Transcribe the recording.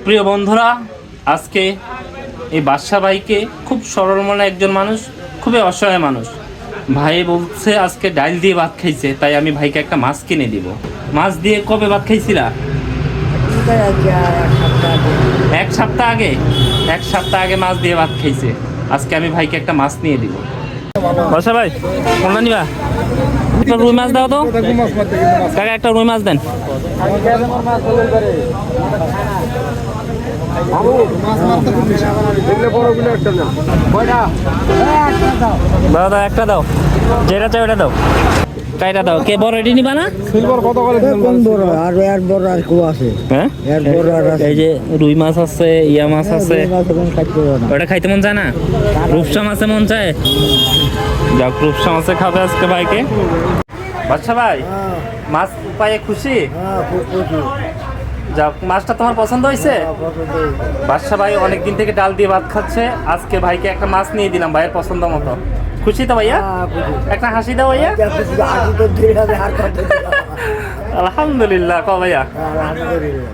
প্রিয় বন্ধুরা, আজকে এই বাদশা ভাইকে, খুব সরল মনে একজন মানুষ, খুবই অসহায় মানুষ। ভাই বলছে আজকে ডাল দিয়ে ভাত খাইছে, তাই আমি ভাইকে একটা মাছ কিনে দিব। মাছ দিয়ে কবে ভাত খাইছিলা? এক সপ্তাহ আগে। এক সপ্তাহ আগে মাছ দিয়ে ভাত খাইছে। আজকে আমি ভাইকে একটা মাছ নিয়ে দিব। বাদশা ভাই, কোনটা নিবা? একটা রুই মাছ দাও তো কাকা, একটা রুই মাছ দেন। দাও একটা দাও, যেটা চাই ওটা দাও। কাইটা দাও। কে বড় এটি নিবা না? সিলভার কত করে কোন বড় আর এর বড় আর কো আছে? হ্যাঁ, এর বড় আর আছে। এই যে রুই মাছ আছে, ইয়া মাছ আছে। ওটা খাইতে মন চায় না? রূপসা মাছে মন চায়? যাক, রূপসা মাছে খাবে আজকে ভাইকে। বাদশা ভাই, মাছ পাইয়ে খুশি? খুব খুশি। যাক, মাছটা তোমার পছন্দ হয়েছে? বাদশা ভাই অনেকদিন থেকে ডাল দিয়ে ভাত খাচ্ছে, আজকে ভাইকে একটা মাছ নিয়ে দিলাম ভাইয়ের পছন্দ মতো। খুশি তো ভাইয়া? একটা হাসি দাও ভাইয়া। আলহামদুলিল্লাহ। ক ভাইয়া? আলহামদুলিল্লাহ।